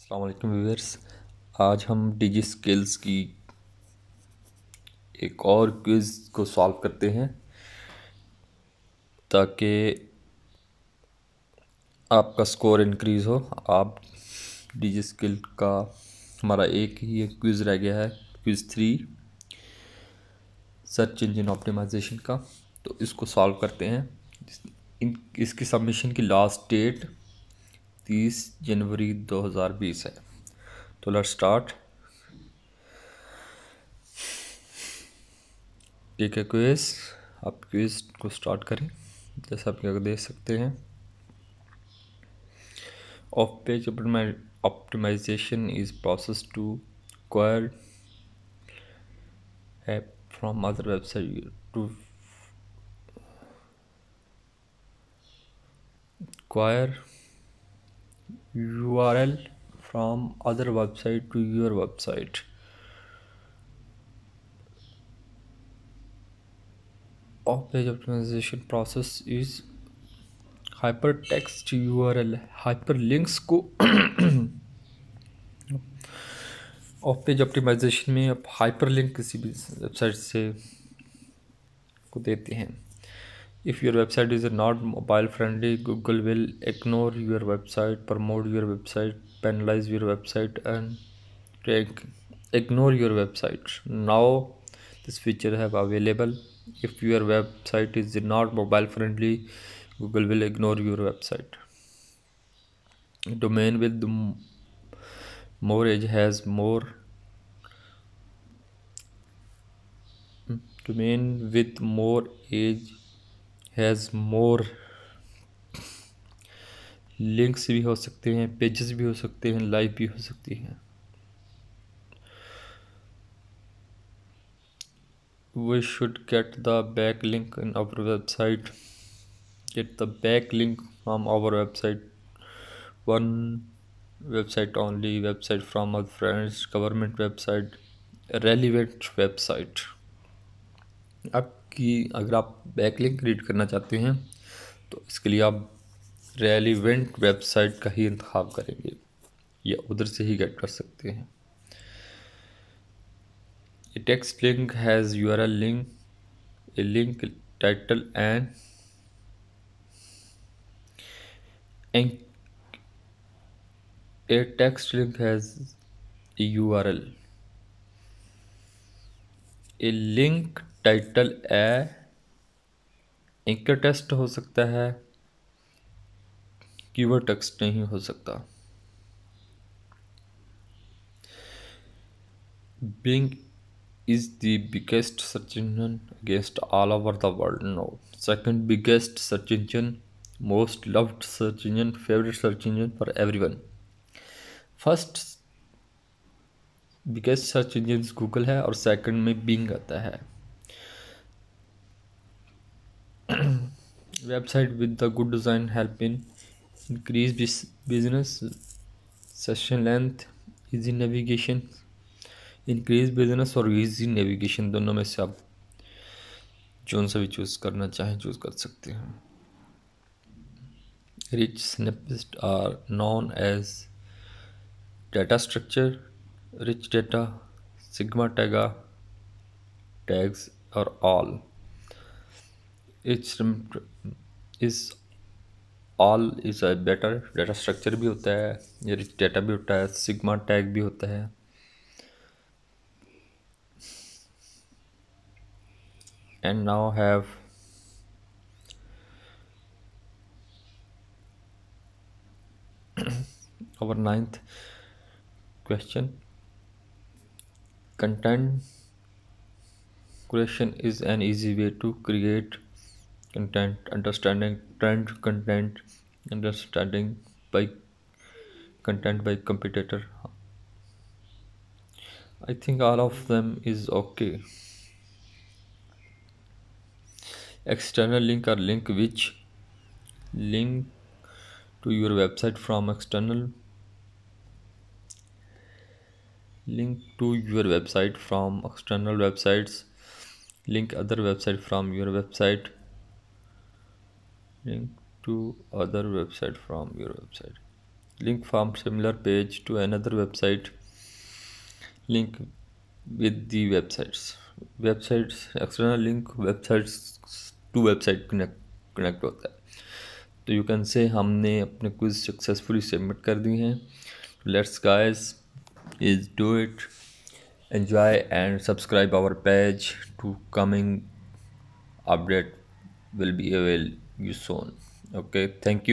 अस्सलाम वालेकुम व्यूअर्स। आज हम डिजी स्किल्स की एक और क्विज़ को सॉल्व करते हैं ताकि आपका स्कोर इंक्रीज़ हो। आप डिजी स्किल का हमारा एक ही एक क्विज़ रह गया है, क्विज़ 3 सर्च इंजन ऑप्टिमाइजेशन का। तो इसको सॉल्व करते हैं। इसकी सबमिशन की लास्ट डेट 30 जनवरी 2020 है। तो लेट्स स्टार्ट। ठीक है क्विज़, आप क्विज़ को स्टार्ट करें। जैसा आप यहाँ देख सकते हैं, of page optimization is process to acquire app from other website to acquire URL from other website to your website. Off page optimization process is hypertext URL hyperlinks को ऑफ पेज ऑप्टिमाइजेशन में आप hyperlink किसी भी website से को देते हैं। If your website is not mobile friendly, Google will ignore your website, promote your website, penalize your website, and ignore your website. Now, this feature have available. If your website is not mobile friendly, Google will ignore your website. Domain with more age has more. Domain with more age has more links भी हो सकते हैं, pages भी हो सकते हैं, live भी हो सकती हैं। We should get the backlink in our website. Get the backlink from our website. One website only, website from our friends, government website, relevant website. आपकी अगर आप बैकलिंक रीड करना चाहते हैं तो इसके लिए आप रेलिवेंट वेबसाइट का ही इंतखाब करेंगे या उधर से ही गेट कर सकते हैं। A text link has URL link, a link title and a text link has a URL. A link title anchor text हो सकता है, कीवर्ड टेक्स्ट नहीं हो सकता। Bing is the biggest search engine against all over the world now. Second biggest search engine, most loved search engine, favorite search engine for everyone. First biggest search engine Google है और second में Bing आता है। Website with the good design help in increase business session length, easy navigation. Increase business और easy navigation दोनों में से आप जोन सा भी चूज़ करना चाहें चूज़ कर सकते हैं। Rich snippets are known as data structure, rich data, sigma tags are all. Each is all is a better data structure भी होता है, ये rich data भी होता है, sigma tag भी होता है। And now have our ninth question. Content creation is an easy way to create content. Understanding trend content, understanding by content by competitor. I think all of them is okay. External link or link which link to your website from external link to your website from external websites, link other website from your website, link to other website from your website. link from similar page to another website, link with the websites external link websites to website connect होता है. तो you can say हमने अपने quiz successfully submit कर दी हैं. Let's guys is do it, enjoy and subscribe our page to coming update will be available you soon. Okay, thank you.